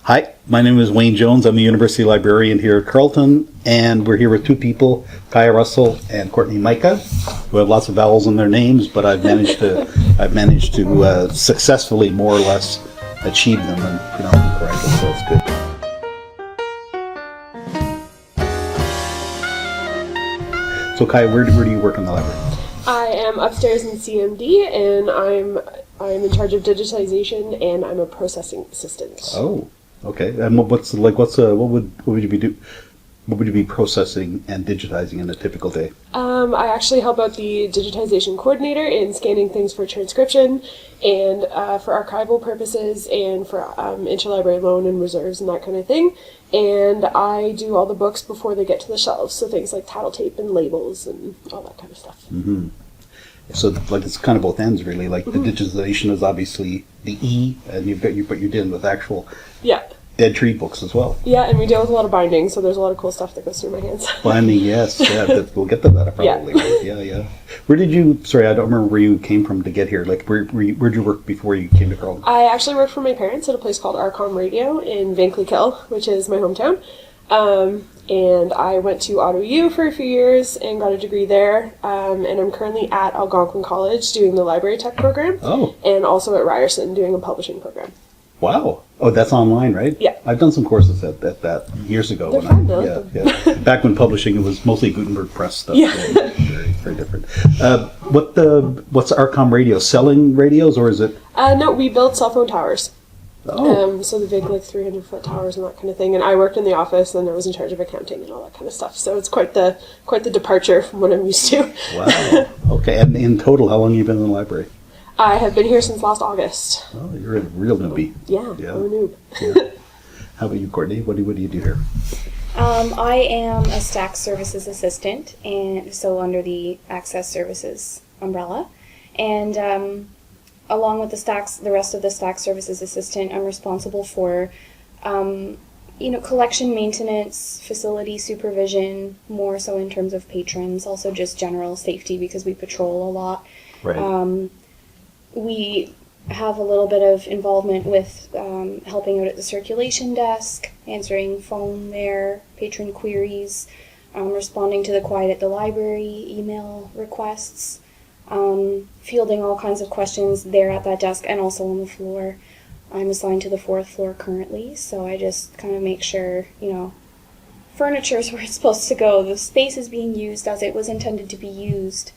Hi, my name is Wayne Jones. I'm a university librarian here at Carleton, and we're here with two people, Kiah Russell and Courtney Maika, who have lots of vowels in their names, but I've managed to successfully, more or less, achieve them and pronounce them correctly, so it's good. So Kiah, where do you work in the library? I am upstairs in CMD, and I'm in charge of digitization, and I'm a processing assistant. Oh, okay. And what would you be processing and digitizing in a typical day? I actually help out the digitization coordinator in scanning things for transcription and for archival purposes and for interlibrary loan and reserves and that kind of thing. And I do all the books before they get to the shelves, so things like title tape and labels and all that kind of stuff. Mm-hmm. So it's kind of both ends, really. Like the digitization is obviously the E, and you're dealing with actual dead tree books as well. Yeah, and we deal with a lot of binding, so there's a lot of cool stuff that goes through my hands. Binding, yes, we'll get to that probably. Yeah. Where did you? Sorry, I don't remember where you came from to get here. Like, where'd you work before you came to Carleton? I actually worked for my parents at a place called Arcom Radio in Vankleek, which is my hometown. And I went to Ottawa U for a few years and got a degree there. And I'm currently at Algonquin College doing the library tech program. Oh. And also at Ryerson doing a publishing program. Wow. Oh, that's online, right? Yeah. I've done some courses at that years ago. They're fun, though. Back when publishing, it was mostly Gutenberg Press stuff. Yeah. So very, very different. What's Arcom Radio? Selling radios, or is it? No, we build cell phone towers. Oh. So the big 300-foot towers and that kind of thing. And I worked in the office, and I was in charge of accounting and all that kind of stuff. So it's quite the departure from what I'm used to. Wow. Okay. And in total, how long have you been in the library? I have been here since last August. Oh, you're a real newbie. Yeah. I'm a noob. Yeah. How about you, Courtney? What do you do here? I am a Stack Services Assistant, and so under the Access Services umbrella. And along with the rest of the Stack Services Assistant, I'm responsible for, collection maintenance, facility supervision, more so in terms of patrons, also just general safety because we patrol a lot. Right. We have a little bit of involvement with helping out at the circulation desk, answering phone there, patron queries, responding to the Quiet at the Library email requests, fielding all kinds of questions there at that desk and also on the floor. I'm assigned to the 4th floor currently, so I just kind of make sure, furniture is where it's supposed to go, the space is being used as it was intended to be used.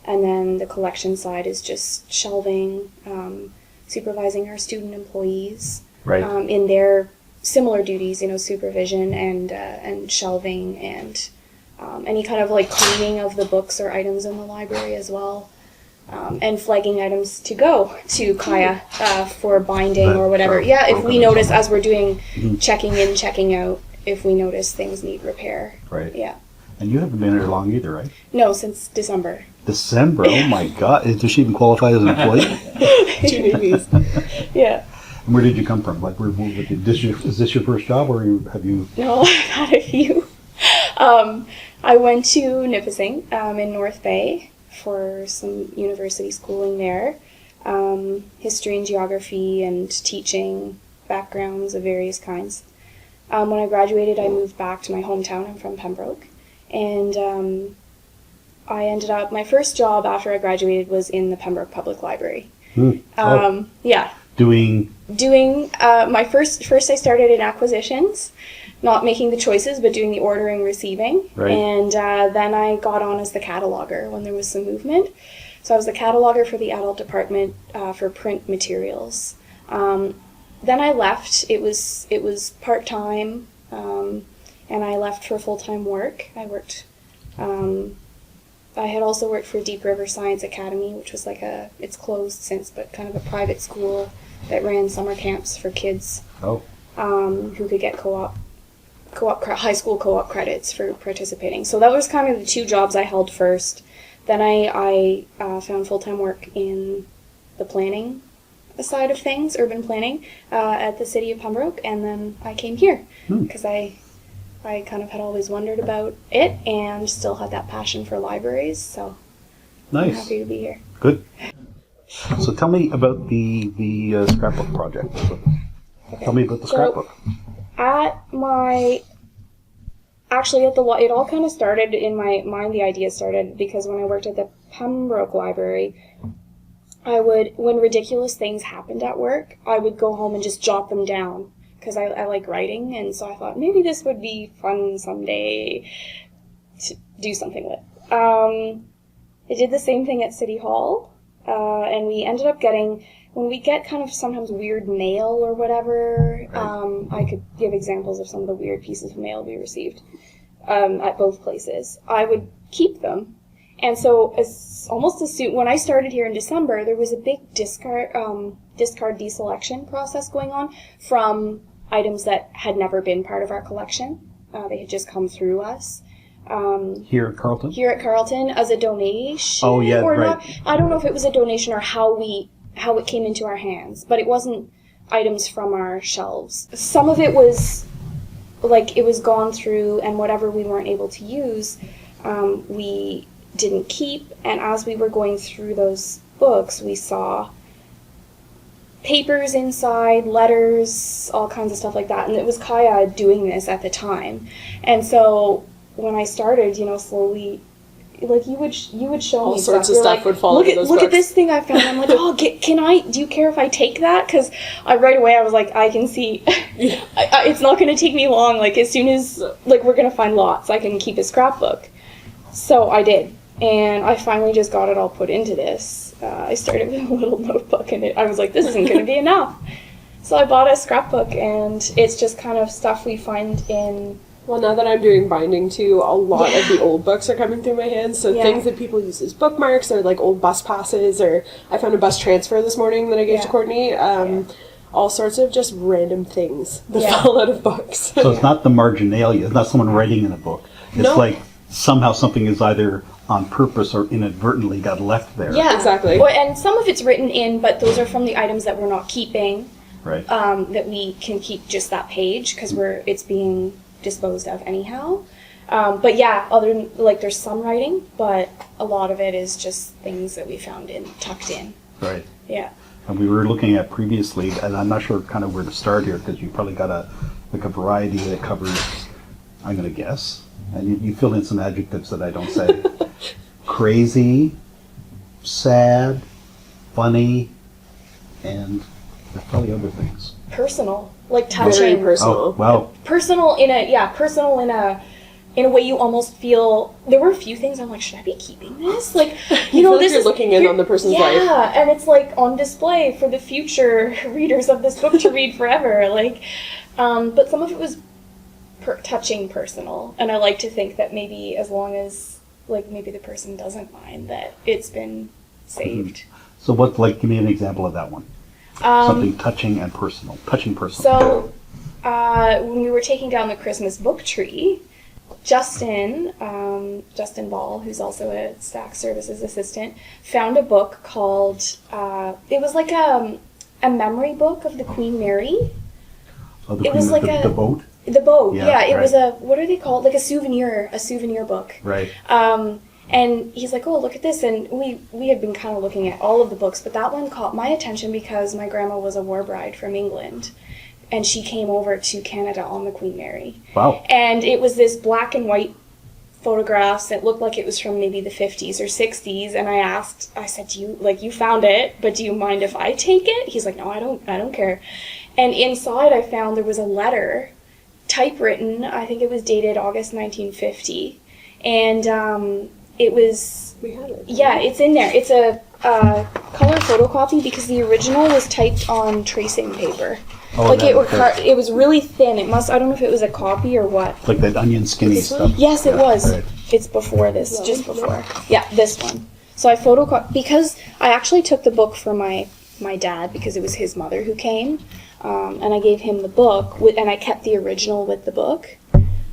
And then the collection side is just shelving, supervising our student employees in their similar duties, supervision and shelving and any kind of cleaning of the books or items in the library as well, and flagging items to go to Kiah for binding or whatever. Yeah, if we notice as we're doing checking in, checking out, if we notice things need repair. Right. Yeah. And you haven't been here long either, right? No, since December. December? Oh my God! Does she even qualify as an employee? 2 newbies. Yeah. And where did you come from? Is this your first job, or have you? No, I've had a few. I went to Nipissing in North Bay for some university schooling there, history and geography and teaching backgrounds of various kinds. When I graduated, I moved back to my hometown. I'm from Pembroke. And I ended up, my first job after I graduated was in the Pembroke Public Library. Yeah. Doing my first I started in acquisitions, not making the choices, but doing the ordering, receiving. Right. And then I got on as the cataloger when there was some movement. So I was the cataloger for the adult department for print materials. Then I left. It was part-time. And I left for full-time work. I worked, I had also worked for Deep River Science Academy, which was it's closed since, but kind of a private school that ran summer camps for kids who could get high school co-op credits for participating. So that was kind of the 2 jobs I held first. Then I found full-time work in the planning side of things, urban planning, at the city of Pembroke, and then I came here because I kind of had always wondered about it and still had that passion for libraries, so nice. I'm happy to be here. Good. So tell me about the Scrapbook project. Tell me about the scrapbook. It all kind of started in my mind. The idea started because when I worked at the Pembroke Library, when ridiculous things happened at work, I would go home and just jot them down because I like writing, and so I thought maybe this would be fun someday to do something with. I did the same thing at City Hall, and we ended up getting, when we get kind of sometimes weird mail or whatever, I could give examples of some of the weird pieces of mail we received at both places. I would keep them. And so almost as soon, when I started here in December, there was a big discard deselection process going on from items that had never been part of our collection. They had just come through us. Here at Carleton? Here at Carleton as a donation. Oh, yeah, or right. Not. I don't know if it was a donation or how it came into our hands, but it wasn't items from our shelves. Some of it was like it was gone through, and whatever we weren't able to use, we didn't keep. And as we were going through those books, we saw papers inside, letters, all kinds of stuff like that. And it was Kiah doing this at the time. And so when I started, slowly, like you would show all me sorts stuff. of stuff would fall into those Look books. at this thing I found. I'm like, oh, do you care if I take that? Because right away I was like, I can see, it's not going to take me long. Like as soon as, we're going to find lots, I can keep a scrapbook. So I did. And I finally just got it all put into this. I started with a little notebook, and I was like, this isn't going to be enough. So I bought a scrapbook, and it's just kind of stuff we find in... Well, now that I'm doing binding too, a lot of the old books are coming through my hands. So things that people use as bookmarks or like old bus passes, or I found a bus transfer this morning that I gave to Courtney. All sorts of just random things that fall out of books. So it's not the marginalia. It's not someone writing in a book. It's like somehow something is either on purpose or inadvertently got left there. Yeah, exactly. Well, and some of it's written in, but those are from the items that we're not keeping. Right. That we can keep just that page because it's being disposed of anyhow. But yeah, other than, there's some writing, but a lot of it is just things that we found tucked in. Right. Yeah. And we were looking at previously, and I'm not sure kind of where to start here because you probably got a variety that covers, I'm going to guess, and you filled in some adjectives that I don't say. Crazy, sad, funny, and there's probably other things. Personal, touching. Very personal. Oh, wow. Personal in a way you almost feel. There were a few things I'm like, should I be keeping this? You feel like you're looking in on the person's life. Yeah, and it's on display for the future readers of this book to read forever. But some of it was touching personal, and I like to think that maybe as long as maybe the person doesn't mind that it's been saved. So give me an example of that one. Something touching and personal. Touching personal. So, when we were taking down the Christmas book tree, Justin Ball, who's also a Stack Services assistant, found a book called, it was like a memory book of the Queen Mary. Oh, the boat? The boat, yeah. It right. was what are they called? Like a souvenir book. Right. And he's like, oh, look at this. And we had been kind of looking at all of the books, but that one caught my attention because my grandma was a war bride from England. And she came over to Canada on the Queen Mary. Wow. And it was this black and white photographs that looked like it was from maybe the 50s or 60s. And I said, you found it, but do you mind if I take it? He's like, no, I don't care. And inside I found there was a letter, typewritten. I think it was dated August 1950. And it was... We had it. Yeah, it's in there. It's a color photocopy because the original was typed on tracing paper. Oh, it was really thin. I don't know if it was a copy or what. Like that onion skinny stuff. Yes, it was. Right. It's before this, just before. Yeah, this one. So I photocopied, because I actually took the book for my dad because it was his mother who came, and I gave him the book, and I kept the original with the book.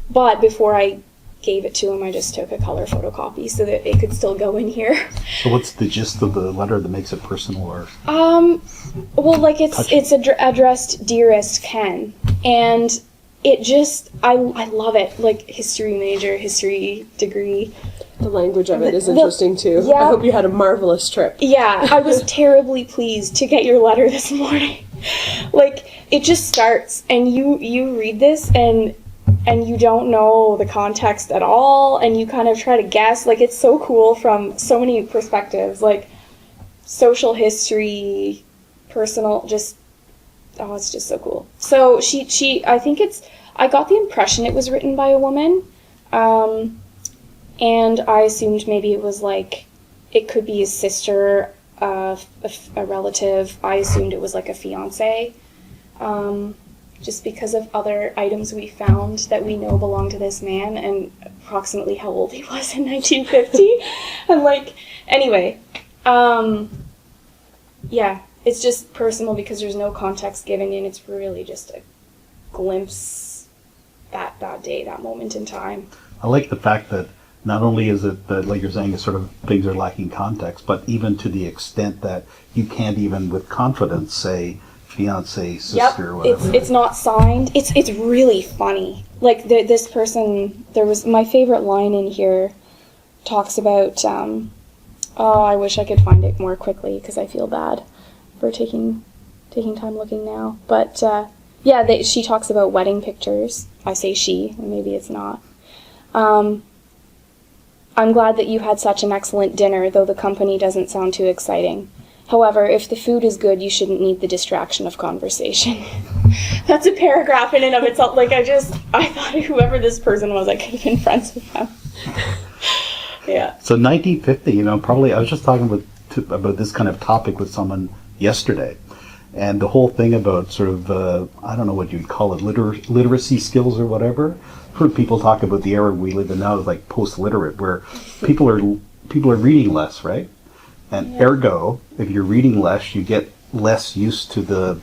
But before I gave it to him, I just took a color photocopy so that it could still go in here. So what's the gist of the letter that makes it personal? Or well, it's addressed Dearest Ken, and it just I love it. History major, history degree. The language of it is interesting too. Yeah. I hope you had a marvelous trip. Yeah, I was terribly pleased to get your letter this morning. Like, it just starts, and you read this, and you don't know the context at all, and you kind of try to guess. Like, it's so cool from so many perspectives, like social history, personal, just, oh, it's just so cool. So she I think I got the impression it was written by a woman, and I assumed maybe it was like, it could be his sister, a relative. I assumed it was like a fiance, just because of other items we found that we know belong to this man, and approximately how old he was in 1950. And like, anyway, yeah, it's just personal because there's no context given, and it's really just a glimpse that day, that moment in time. I like the fact that not only is it that, like you're saying, it's sort of things are lacking context, but even to the extent that you can't even with confidence say fiance, sister, yep, whatever. It's not signed. It's really funny. Like, this person, there was, my favorite line in here talks about, oh, I wish I could find it more quickly because I feel bad for taking time looking now. But yeah, she talks about wedding pictures. I say she, maybe it's not. I'm glad that you had such an excellent dinner, though the company doesn't sound too exciting. However, if the food is good, you shouldn't need the distraction of conversation. That's a paragraph in and of itself. Like, I thought whoever this person was, I could have been friends with them. Yeah. So 1950, probably I was just talking about this kind of topic with someone yesterday, and the whole thing about sort of I don't know what you'd call it, literacy skills or whatever. I've heard people talk about the era we live in now as like post-literate, where people are reading less, right? And ergo, if you're reading less, you get less used to the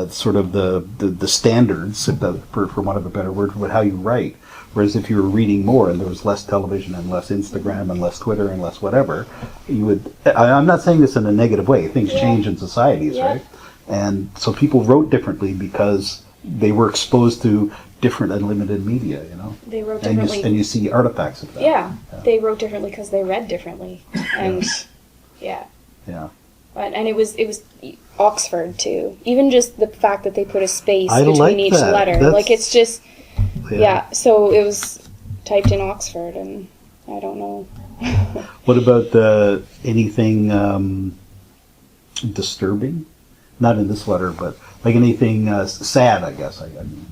sort of the standards, for want of a better word, for how you write. Whereas if you were reading more and there was less television and less Instagram and less Twitter and less whatever, you would. I'm not saying this in a negative way. Things change in societies, right? And so people wrote differently because they were exposed to different unlimited media, They wrote differently. And you see artifacts of that. Yeah, they wrote differently because they read differently. And, yeah. Yeah. And it was Oxford, too. Even just the fact that they put a space between like each that. letter. Like, it's just, so it was typed in Oxford, and I don't know. What about anything disturbing? Not in this letter, but like anything sad, I guess. I mean.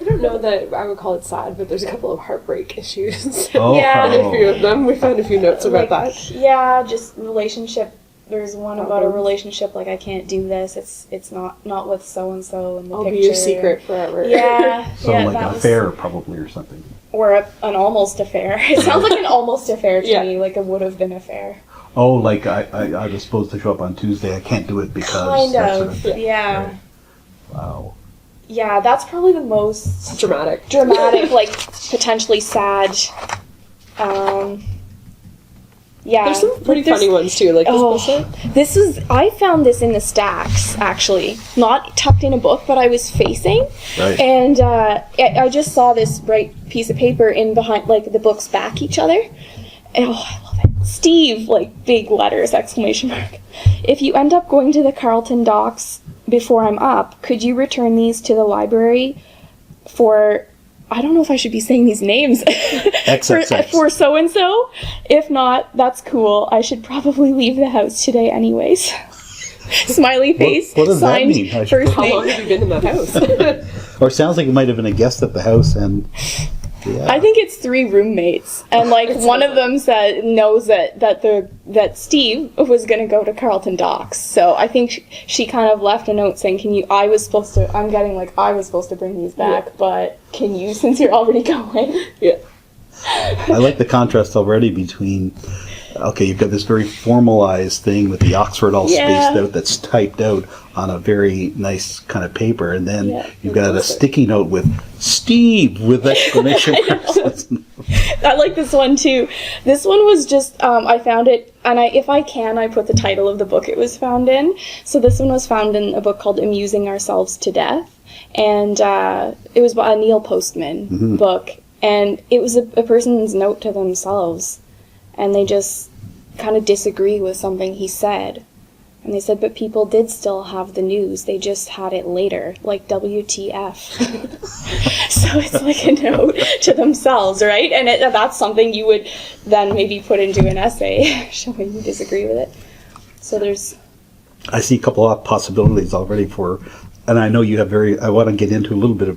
I don't know that I would call it sad, but there's a couple of heartbreak issues. Oh. Yeah. And a few of them. We found a few notes about that. Yeah, just relationship. There's one about a relationship, like, I can't do this. It's not with so-and-so in the I'll picture. be your secret forever. Yeah. So like an affair, probably, or something. Or an almost affair. It sounds like an almost affair to me, like a would have been affair. Oh, like I was supposed to show up on Tuesday. I can't do it because... Kind that of, sort of thing. yeah. Right. Wow. Yeah, that's probably the most Dramatic, like, potentially sad. Yeah. There's some pretty funny ones too, like this bullshit. I found this in the stacks, actually. Not tucked in a book, but I was facing. Right. And I just saw this bright piece of paper in behind, like, the books back each other. And, oh, I love it. Steve, like, big letters, exclamation mark. If you end up going to the Carleton docks before I'm up, could you return these to the library for... I don't know if I should be saying these names. for so-and-so. If not, that's cool. I should probably leave the house today anyways. Smiley face. What does that signed mean? First How name. long have you been in that house? Or it sounds like it might have been a guest at the house, and... Yeah. I think it's 3 roommates, and like one of them knows that Steve was going to go to Carleton Docks. So I think she kind of left a note saying, I was supposed to bring these back, but can you, since you're already going? Yeah. I like the contrast already between, okay, you've got this very formalized thing with the Oxford all spaced out that's typed out on a very nice kind of paper, and then you've got a sticky note with Steve with exclamation marks. I like this one too. This one was just, I found it, and if I put the title of the book it was found in. So this one was found in a book called Amusing Ourselves to Death, and it was a Neil Postman book, and it was a person's note to themselves, and they just kind of disagree with something he said. And they said, but people did still have the news. They just had it later, like WTF. So it's like a note to themselves, right? And that's something you would then maybe put into an essay showing you disagree with it. So I see a couple of possibilities already and I know you have I want to get into a little bit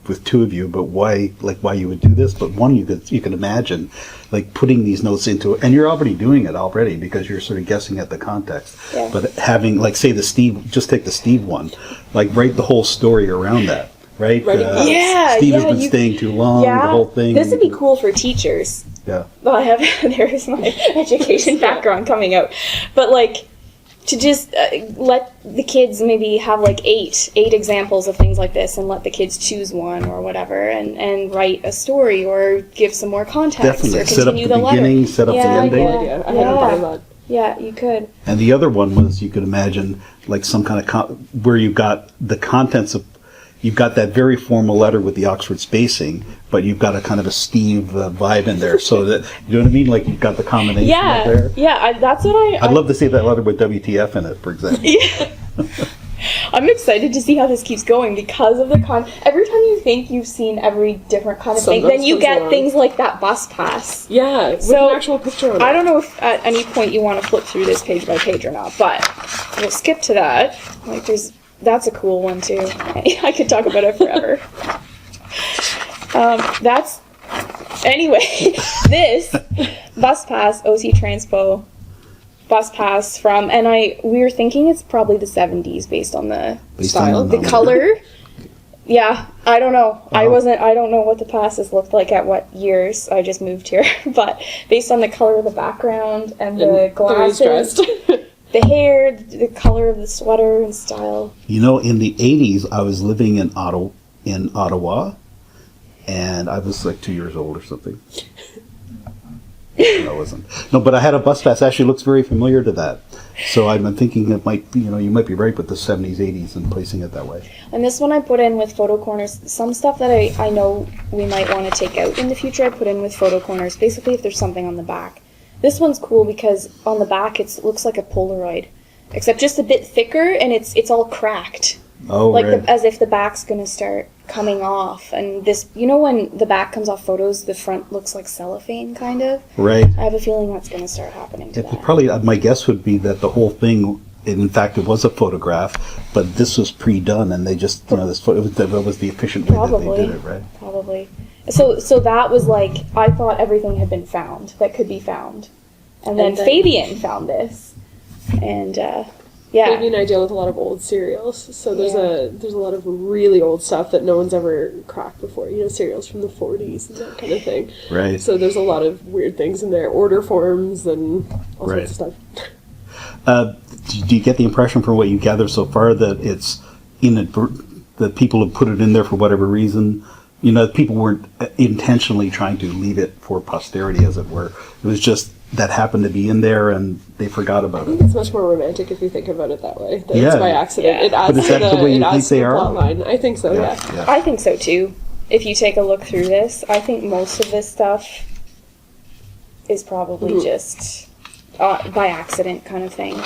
with two of you, but why you would do this. But one, you can imagine like putting these notes into it, and you're already doing it already because you're sort of guessing at the context. Yeah. But having, like, say just take the Steve one, like write the whole story around that, right? Steve has been staying too long, the whole thing. This would be cool for teachers. Yeah. Well, there's my education background coming out. But like, to just let the kids maybe have like eight examples of things like this, and let the kids choose one or whatever, and write a story or give some more context. Definitely. Or Set up the beginning, set up the ending. Yeah, I hadn't thought of that. Yeah, you could. And the other one was, you could imagine like some kind of where you've got the contents of, you've got that very formal letter with the Oxford spacing, but you've got a kind of a Steve vibe in there, so that, you know what I mean? Like you've got the combination up there. Yeah, that's what I'd love to see that letter with WTF in it, for example. Yeah. I'm excited to see how this keeps going because of the every time you think you've seen every different kind of thing, then you get things like that bus pass. Yeah, with an actual picture on it. I don't know if at any point you want to flip through this page by page or not, but we'll skip to that. Like that's a cool one too. I could talk about it forever. Anyway, this bus pass, OC Transpo bus pass from, and we were thinking it's probably the 70s based on the style, the color. Yeah, I don't know. I don't know what the passes looked like at what years. I just moved here, but based on the color of the background and the glasses, the hair, the color of the sweater and style. You know, in the 80s, I was living in Ottawa, and I was like 2 years old or something. No, I wasn't. No, but I had a bus pass. Actually, looks very familiar to that. So I'm thinking it might be, you might be right with the 70s, 80s and placing it that way. And this one I put in with photo corners. Some stuff that I know we might want to take out in the future, I put in with photo corners. Basically, if there's something on the back. This one's cool because on the back it looks like a Polaroid, except just a bit thicker, and it's all cracked. Oh, like right. As if the back's gonna start coming off. And this, when the back comes off photos, the front looks like cellophane, kind of. Right. I have a feeling that's gonna start happening to that. Probably, my guess would be that the whole thing, in fact, it was a photograph, but this was pre-done, and they just, that was the efficient way that they did it, right? Probably. So that was like, I thought everything had been found that could be found. And then Fabian found this. And, Fabian and I deal with a lot of old serials, so there's a lot of really old stuff that no one's ever cracked before. Serials from the 40s and that kind of thing. Right. So there's a lot of weird things in there, order forms and all sorts of stuff. Do you get the impression from what you gather so far that it's that people have put it in there for whatever reason? People weren't intentionally trying to leave it for posterity, as it were. It was just that happened to be in there, and they forgot about it. I think it's much more romantic if you think about it that way. That it's by accident. Yeah. It adds to the plot line. I think so, yeah. I think so, too. If you take a look through this, I think most of this stuff is probably just by accident kind of thing.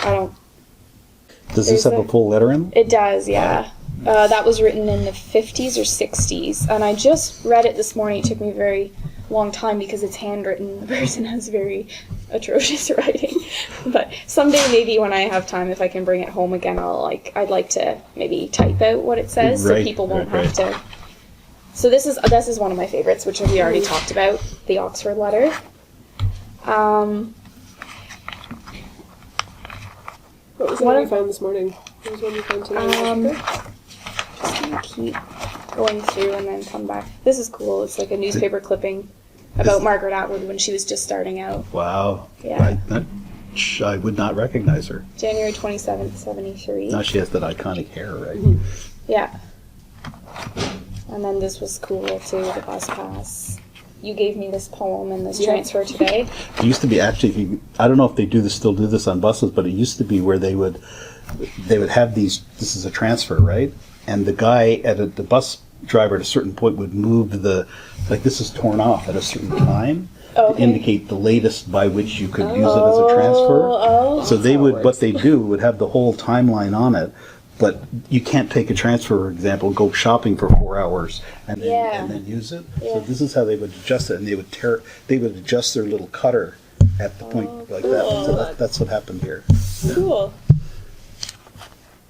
Does this have a full letter in it? It does, yeah. That was written in the 50s or 60s, and I just read it this morning. It took me a very long time because it's handwritten. The person has very atrocious writing. But someday, maybe when I have time, if I can bring it home again, I'd like to maybe type out what it says so people won't have to. So this is one of my favorites, which we already talked about, the Oxford letter. What was the one you found this morning? What was one you found today? Just gonna keep going through and then come back. This is cool. It's like a newspaper clipping about Margaret Atwood when she was just starting out. Wow. Yeah. I would not recognize her. January 27th, 73. Now she has that iconic hair, right? Yeah. And then this was cool too, the bus pass. You gave me this poem and this transfer today. It used to be actually, I don't know if they still do this on buses, but it used to be where they would have these, this is a transfer, right? And the guy the bus driver at a certain point would move this is torn off at a certain time. Okay. to indicate the latest by which you could use it as a transfer. So they would, what they do would have the whole timeline on it, but you can't take a transfer, for example, go shopping for 4 hours and then use it. Yeah. So this is how they would adjust it, and they would adjust their little cutter at the point like that. So that's what happened here. Cool.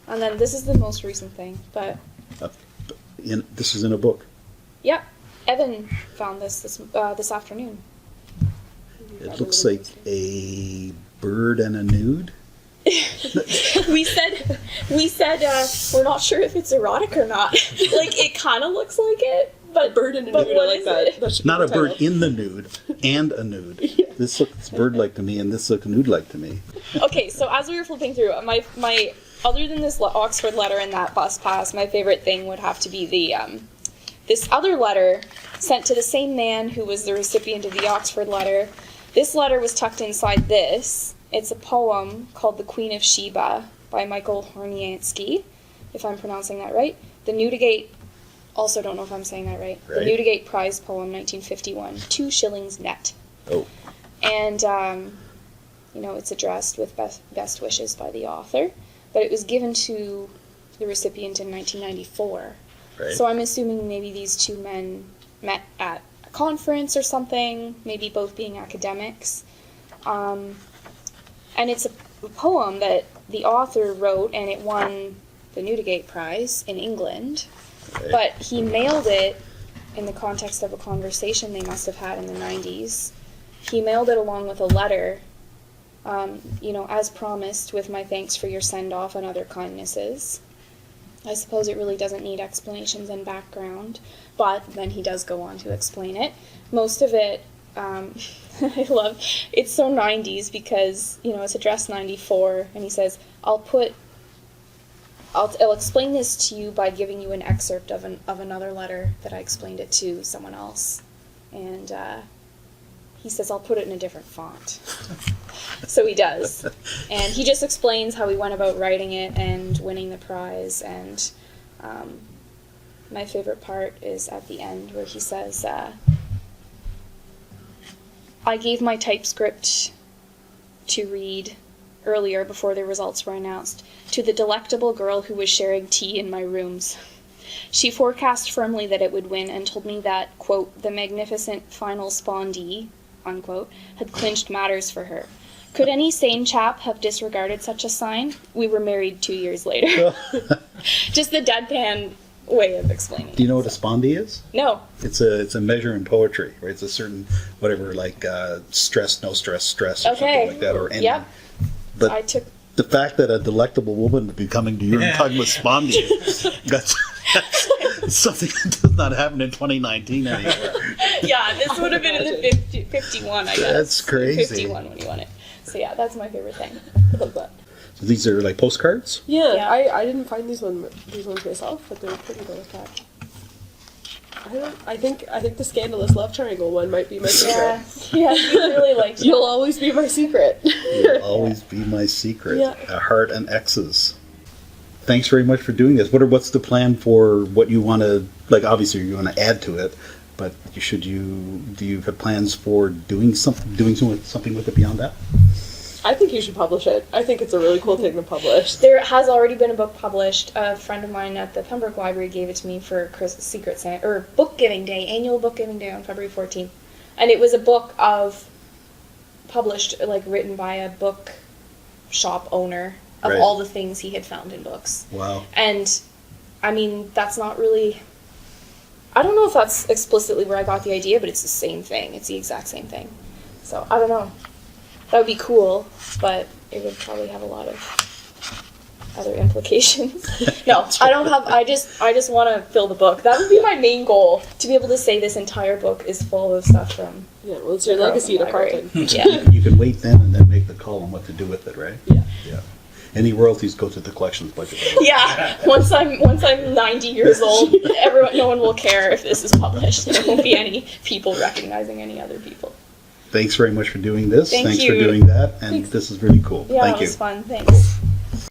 And then this is the most recent thing, but This is in a book. yeah, Evan found this afternoon. It looks like a bird and a nude. we said we're not sure if it's erotic or not. Like it kind of looks like it, but Bird and a but nude, I what like is that. it? That should be Not the a bird title. in the nude and a nude. This looks bird-like to me, and this looks nude-like to me. Okay, so as we were flipping through, my other than this Oxford letter and that bus pass, my favorite thing would have to be the this other letter sent to the same man who was the recipient of the Oxford letter. This letter was tucked inside this. It's a poem called The Queen of Sheba by Michael Horniansky, if I'm pronouncing that right. The Newdigate, also don't know if I'm saying that right. The Right. Newdigate Prize Poem, 1951, 2 shillings net. Oh, And, it's addressed with best wishes by the author, but it was given to the recipient in 1994. right. So I'm assuming maybe these two men met at a conference or something, maybe both being academics. And it's a poem that the author wrote, and it won the Newdigate Prize in England. Right. But he mailed it in the context of a conversation they must have had in the 90s. He mailed it along with a letter, as promised, with my thanks for your send-off and other kindnesses. I suppose it really doesn't need explanations and background, but then he does go on to explain it. Most of it, I love, it's so 90s because, it's addressed 94, and he says, I'll explain this to you by giving you an excerpt of another letter that I explained it to someone else. And he says, I'll put it in a different font. So he does. And he just explains how he went about writing it and winning the prize. And my favorite part is at the end where he says, I gave my typescript to read earlier before the results were announced to the delectable girl who was sharing tea in my rooms. She forecast firmly that it would win and told me that, quote, the magnificent final spondee, unquote, had clinched matters for her. Could any sane chap have disregarded such a sign? We were married 2 years later. Just the deadpan way of explaining. Do you know what a spondee is? No. It's a measure in poetry, right? It's a certain whatever, like stress, no stress, stress, or Okay. something like that, or any. Yep. But I took. the fact that a delectable woman would be coming to you and talking with spondee, that's something that does not happen in 2019 anymore. Yeah, this would have been in the 51, I guess. That's crazy. 51 when you won it. So yeah, that's my favorite thing. I love that. So these are like postcards? Yeah, Yeah. I didn't find these ones myself, but they're pretty to look at. I think the scandalous love triangle one might be my Yeah, secret. yeah, you really liked it. You'll always be my secret. You'll always be my secret. Yeah. A heart and X's. Thanks very much for doing this. What's the plan for what you want to, like, obviously you want to add to it, but do you have plans for doing something with it beyond that? I think you should publish it. I think it's a really cool thing to publish. There has already been a book published. A friend of mine at the Pembroke Library gave it to me for Secret Santa, or Book Giving Day, annual Book Giving Day on February 14th. And it was a book published, like written by a book shop owner of Right. all the things he had found in books. Wow. And, I mean, that's not really, I don't know if that's explicitly where I got the idea, but it's the same thing. It's the exact same thing. So, I don't know. That would be cool, but it would probably have a lot of other implications. No, I don't have, I just want to fill the book. That would be my main goal, to be able to say this entire book is full of stuff from, Yeah, well, it's your legacy to Library. Carlton. yeah. You can wait then and then make the call on what to do with it, right? Yeah. Yeah. Any royalties go to the collections budget. Yeah, once I'm 90 years old, no one will care if this is published. There won't be any people recognizing any other people. Thanks very much for doing this. Thank Thanks you. for doing that. And this is really cool. Yeah, Thank it you. was fun. Thanks.